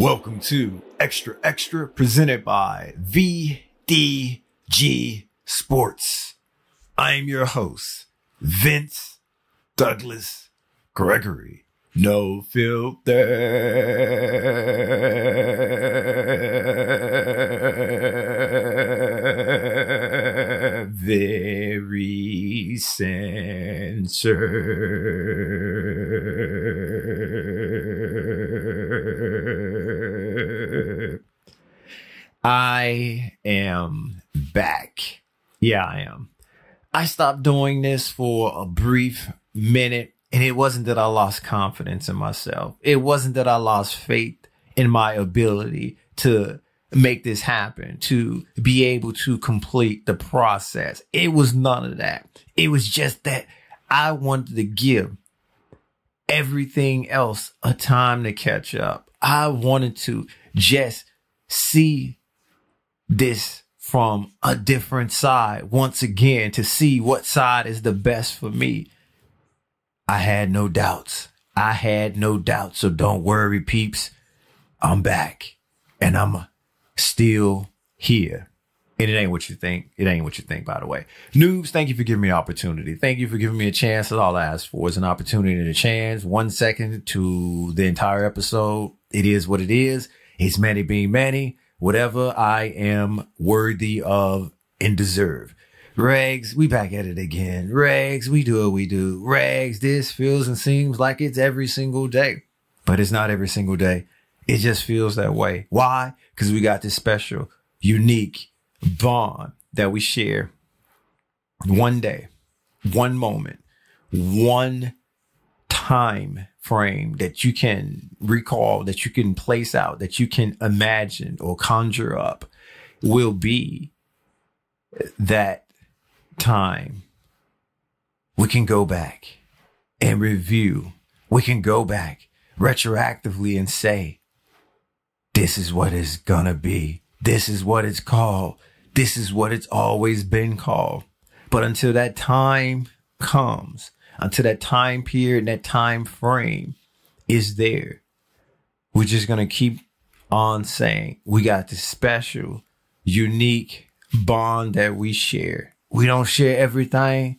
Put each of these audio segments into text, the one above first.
Welcome to Xtra presented by VDG Sports. I am your host, Vince Douglas Gregory. No filter. Very censored. I am back. Yeah, I am. I stopped doing this for a brief minute. And it wasn't that I lost confidence in myself. It wasn't that I lost faith in my ability to make this happen, to be able to complete the process. It was none of that. It was just that I wanted to give everything else a time to catch up. I wanted to just see this from a different side once again, to see what side is the best for me. I had no doubts. So don't worry, peeps. I'm back and I'm still here. And it ain't what you think. By the way. Noobs, thank you for giving me an opportunity. Thank you for giving me a chance. That's all I asked for is an opportunity and a chance. 1 second to the entire episode. It is what it is. It's many being many. Whatever I am worthy of and deserve. Regs, we back at it again. Regs, we do what we do. Regs, this feels and seems like it's every single day. But it's not every single day. It just feels that way. Why? Because we got this special, unique bond that we share. One day, one moment, one time frame that you can recall, that you can place out, that you can imagine or conjure up will be that time. We can go back and review. We can go back retroactively and say, this is what it's gonna be. This is what it's called. This is what it's always been called. But until that time comes, until that time period, that time frame is there, we're just gonna keep on saying we got this special, unique bond that we share. We don't share everything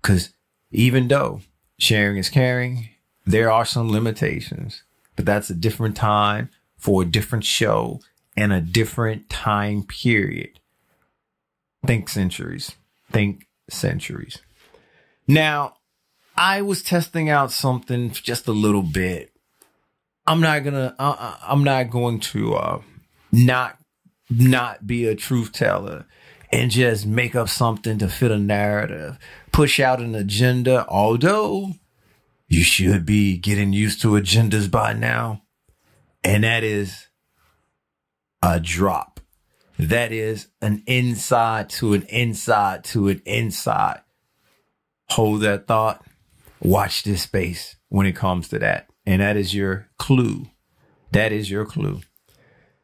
because even though sharing is caring, there are some limitations, but that's a different time for a different show and a different time period. Think centuries. Now, I was testing out something just a little bit. I'm not going to not be a truth teller and just make up something to fit a narrative, push out an agenda, although you should be getting used to agendas by now. And that is a drop. That is an inside to an inside to an inside. Hold that thought. Watch this space when it comes to that. And that is your clue.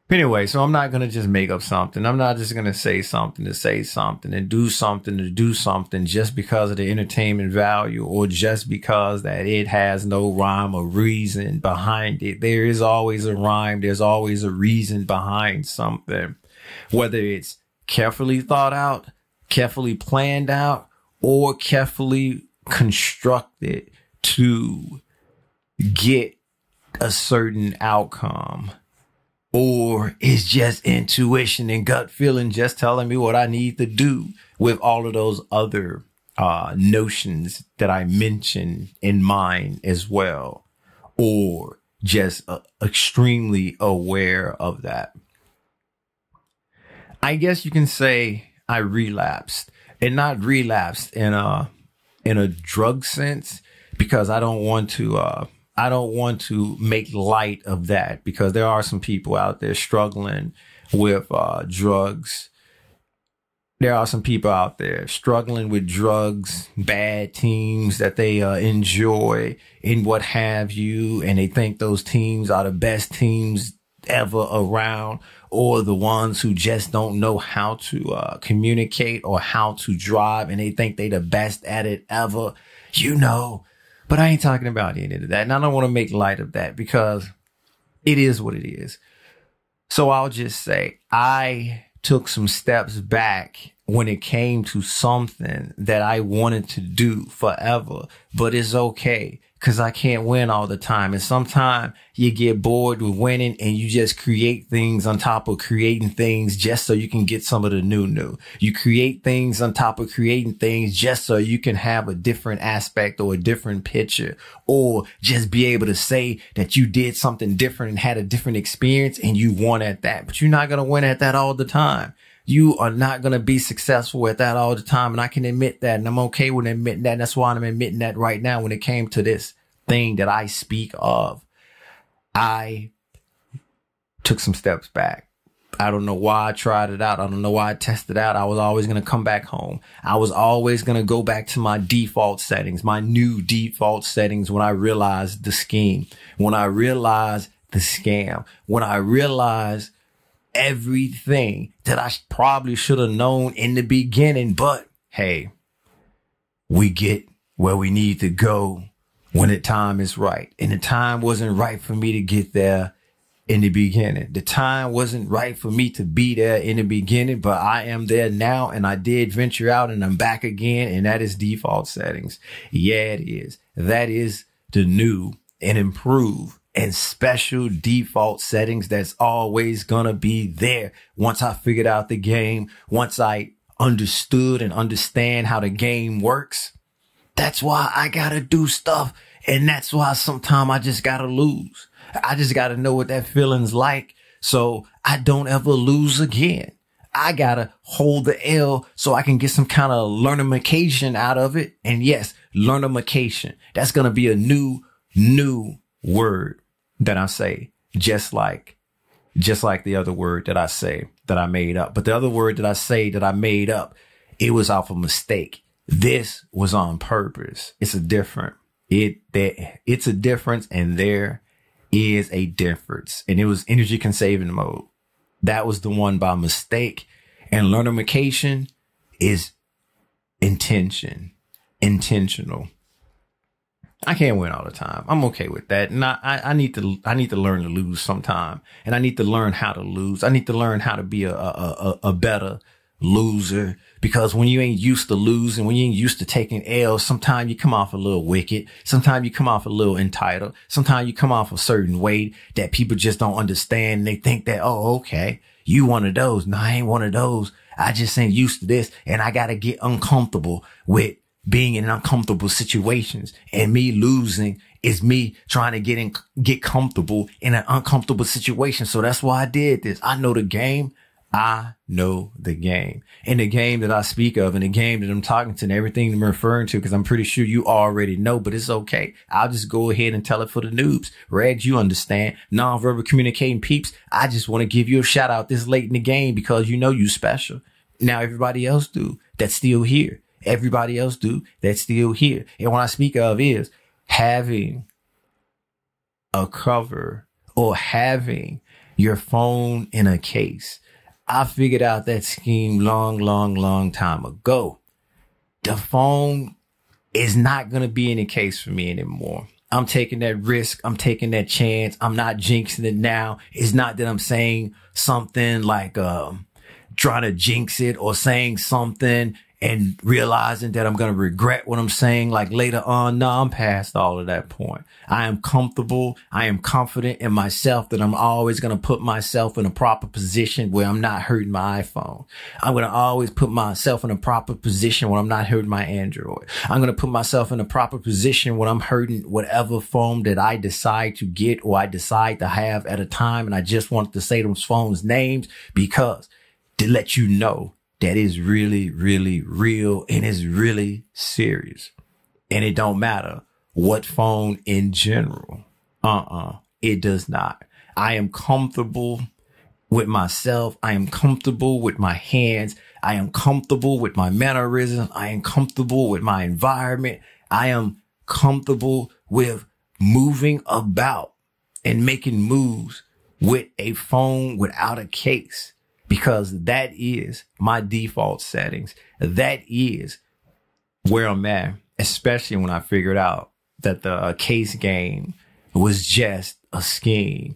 Anyway, so I'm not going to just make up something. I'm not just going to say something and do something to do something just because of the entertainment value or just because that it has no rhyme or reason behind it. There is always a rhyme. There's always a reason behind something, whether it's carefully thought out, carefully planned out, or carefully constructed to get a certain outcome. Or it's just intuition and gut feeling just telling me what I need to do with all of those other notions that I mentioned in mind as well. Or just extremely aware of that. I guess you can say I relapsed, and not relapsed in a drug sense, because I don't want to make light of that, because there are some people out there struggling with drugs. There are some people out there struggling with drugs, bad teams that they enjoy and what have you. And they think those teams are the best teams ever around, or the ones who just don't know how to communicate or how to drive. And they think they the best at it ever, But I ain't talking about any of that. And I don't want to make light of that, because It is what it is. So I'll just say I took some steps back when it came to something that I wanted to do forever, but it's okay because I can't win all the time. And sometimes you get bored with winning and you just create things on top of creating things just so you can get some of the new. You create things on top of creating things just so you can have a different aspect or a different picture, or just be able to say that you did something different and had a different experience and you won at that. But you're not going to win at that all the time. You are not going to be successful at that all the time. And I can admit that. And I'm okay with admitting that. And that's why I'm admitting that right now when it came to this thing that I speak of. I took some steps back. I don't know why I tried it out. I don't know why I tested it out. I was always going to come back home. I was always going to go back to my default settings, my new default settings when I realized the scheme, when I realized the scam, when I realized everything that I probably should have known in the beginning. But hey, we get where we need to go when the time is right. And the time wasn't right for me to get there in the beginning. The time wasn't right for me to be there in the beginning, but I am there now, and I did venture out and I'm back again. And that is default settings. Yeah, it is. That is the new and improved and special default settings that's always gonna be there. Once I figured out the game, once I understood and understand how the game works, that's why I gotta do stuff. And that's why sometimes I just gotta lose. I just gotta know what that feeling's like so I don't ever lose again. I gotta hold the L so I can get some kind of learnification out of it. And yes, learnification. That's gonna be a new word that I say, just like the other word that I say that I made up. But the other word that I say that I made up, it was off a mistake. This was on purpose. It's a difference, and there is a difference. And it was energy conserving mode. That was the one by mistake. And learnification is intentional. I can't win all the time. I'm okay with that. And I need to learn to lose sometime. And I need to learn how to lose. I need to learn how to be a better loser, because when you ain't used to losing, when you ain't used to taking L's, sometimes you come off a little wicked. Sometimes you come off a little entitled. Sometimes you come off a certain way that people just don't understand. They think that, oh, okay, you one of those. No, I ain't one of those. I just ain't used to this. And I got to get uncomfortable with being in uncomfortable situations, and me losing is me trying to get comfortable in an uncomfortable situation. So that's why I did this. I know the game. I know the game, and the game that I speak of, and the game that I'm talking to, and everything I'm referring to, because I'm pretty sure you already know, but it's okay. I'll just go ahead and tell it for the noobs. Regs, you understand. Nonverbal communicating peeps. I just want to give you a shout out this late in the game because you know you special. Now everybody else do that's still here. Everybody else do that's still here. And what I speak of is having a cover or having your phone in a case. I figured out that scheme long time ago. The phone is not going to be in a case for me anymore. I'm taking that risk. I'm taking that chance. I'm not jinxing it now. It's not that I'm saying something like, trying to jinx it or saying something and realizing that I'm going to regret what I'm saying like later on. No, I'm past all of that point. I am comfortable. I am confident in myself that I'm always going to put myself in a proper position where I'm not hurting my iPhone. I'm going to always put myself in a proper position when I'm not hurting my Android. I'm going to put myself in a proper position when I'm hurting whatever phone that I decide to get or I decide to have at a time. And I just wanted to say those phones' names because to let you know that is really, really real and is really serious. And it don't matter what phone in general. It does not. I am comfortable with myself. I am comfortable with my hands. I am comfortable with my mannerisms. I am comfortable with my environment. I am comfortable with moving about and making moves with a phone without a case. Because that is my default settings. That is where I'm at, especially when I figured out that the case game was just a scheme.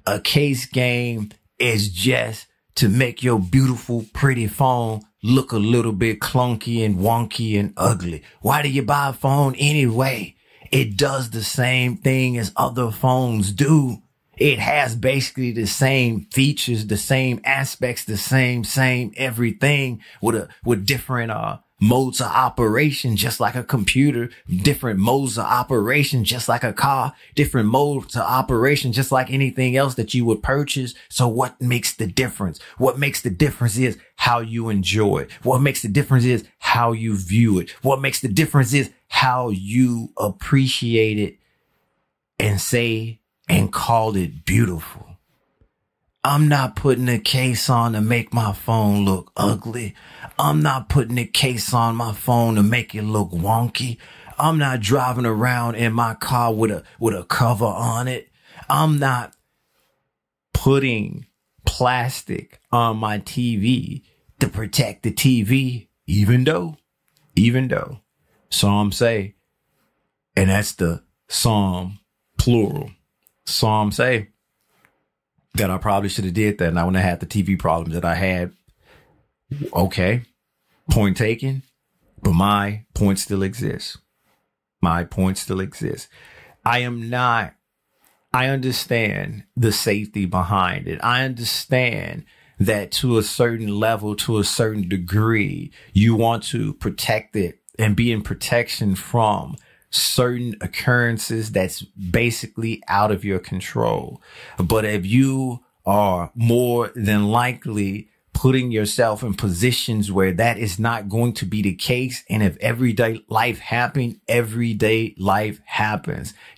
A case game is just to make your beautiful, pretty phone look a little bit clunky and wonky and ugly. Why do you buy a phone anyway? It does the same thing as other phones do. It has basically the same features, the same aspects, the same everything with different, modes of operation, just like a computer, different modes of operation, just like a car, different modes of operation, just like anything else that you would purchase. So what makes the difference? What makes the difference is how you enjoy it. What makes the difference is how you view it. What makes the difference is how you appreciate it and say and call it beautiful. I'm not putting a case on to make my phone look ugly. I'm not putting a case on my phone to make it look wonky. I'm not driving around in my car with a cover on it. I'm not putting plastic on my TV to protect the TV, even though Psalm say, and that's the Psalm plural. Psalm say that I probably should have did that, and I wouldn't have had the TV problems that I had. Okay, point taken, but my point still exists. My point still exists. I understand the safety behind it. I understand that to a certain level, to a certain degree, you want to protect it and be in protection from certain occurrences that's basically out of your control. But if you are more than likely putting yourself in positions where that is not going to be the case, and if everyday life happens,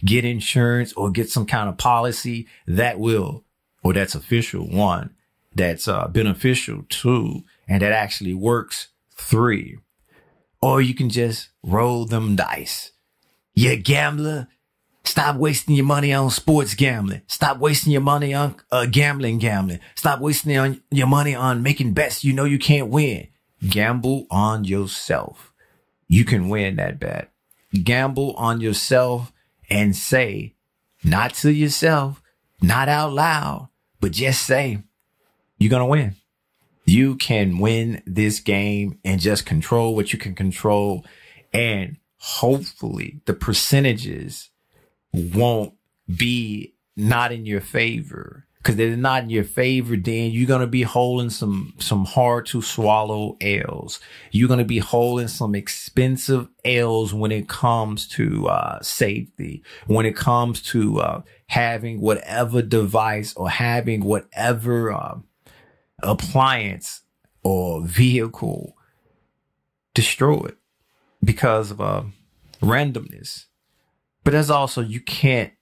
get insurance or get some kind of policy that will, or that's official, one, that's beneficial, two, and that actually works, three. Or you can just roll them dice. You gambler, stop wasting your money on sports gambling. Stop wasting your money on gambling. Stop wasting your money on making bets you know you can't win. Gamble on yourself. You can win that bet. Gamble on yourself and say, not to yourself, not out loud, but just say, you're going to win. You can win this game and just control what you can control, and hopefully the percentages won't be not in your favor. Because if they're not in your favor, then you're going to be holding some hard to swallow L's. You're going to be holding some expensive L's when it comes to safety, when it comes to having whatever device or having whatever appliance or vehicle destroyed because of randomness. But there's also, you can't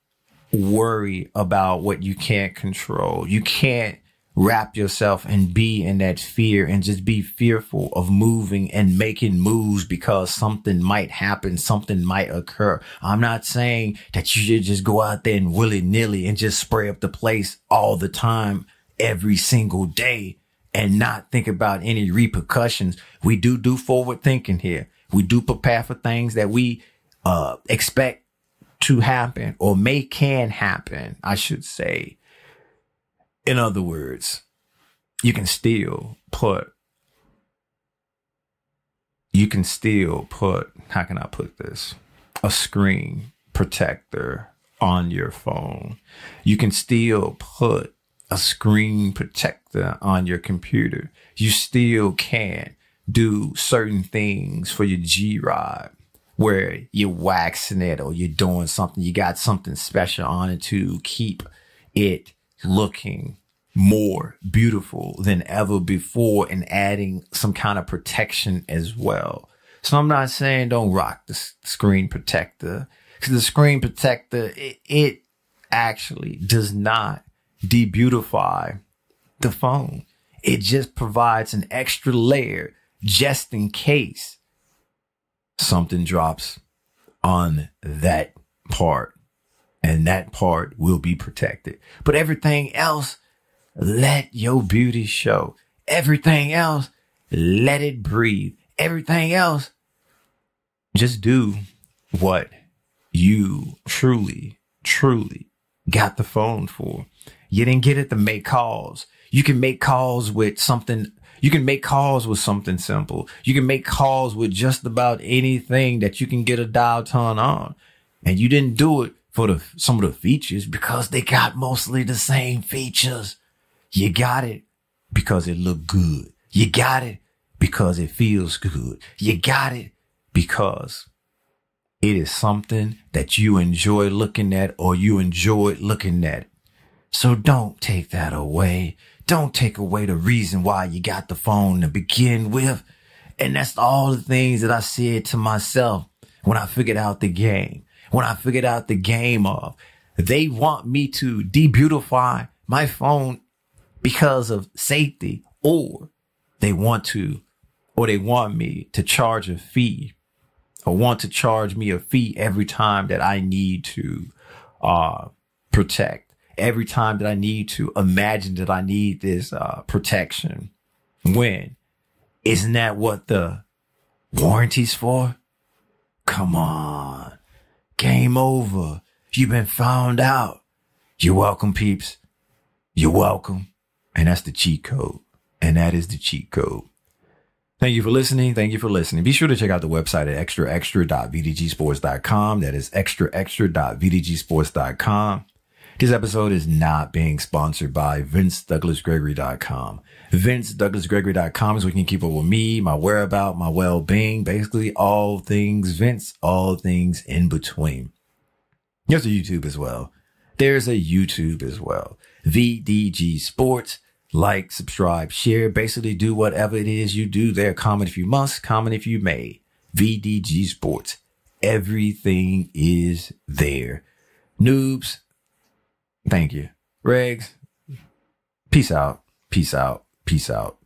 worry about what you can't control. You can't wrap yourself and be in that fear and just be fearful of moving and making moves because something might happen, something might occur. I'm not saying that you should just go out there and willy-nilly and just spray up the place all the time, every single day, and not think about any repercussions. We do forward thinking here. We do prepare for things that we expect to happen, or can happen, I should say. In other words, you can still put, how can I put this? A screen protector on your phone. You can still put a screen protector on your computer. You still can do certain things for your G-Rod, where you're waxing it or you're doing something. You got something special on it to keep it looking more beautiful than ever before and adding some kind of protection as well. So I'm not saying don't rock the screen protector, because the screen protector, it actually does not de-beautify the phone. It just provides an extra layer just in case something drops on that part, and that part will be protected. But everything else, let your beauty show. Everything else, let it breathe. Everything else, just do what you truly got the phone for. You didn't get it to make calls. You can make calls with something. You can make calls with something simple. You can make calls with just about anything that you can get a dial tone on. And you didn't do it for some of the features because they got mostly the same features. You got it because it looked good. You got it because it feels good. You got it because it is something that you enjoy looking at or you enjoy looking at. So don't take that away. Don't take away the reason why you got the phone to begin with. And that's all the things that I said to myself when I figured out the game. When I figured out the game of they want me to debeautify my phone because of safety, or they want me to charge a fee or want to charge me a fee every time that I need to protect, every time that I need to imagine that I need this protection. When? Isn't that what the warranty's for? Come on. Game over. You've been found out. You're welcome, peeps. You're welcome. And that's the cheat code. And that is the cheat code. Thank you for listening. Thank you for listening. Be sure to check out the website at extra.vdgsports.com. That is extra.vdgsports.com. This episode is not being sponsored by VinceDouglasGregory.com. VinceDouglasGregory.com is where you can keep up with me, my whereabouts, my well-being, basically all things Vince, all things in between. There's a YouTube as well. VDG Sports. Like, subscribe, share, basically do whatever it is you do there. Comment if you must, comment if you may. VDG Sports. Everything is there. Noobs. Thank you. Regs. Peace out. Peace out. Peace out.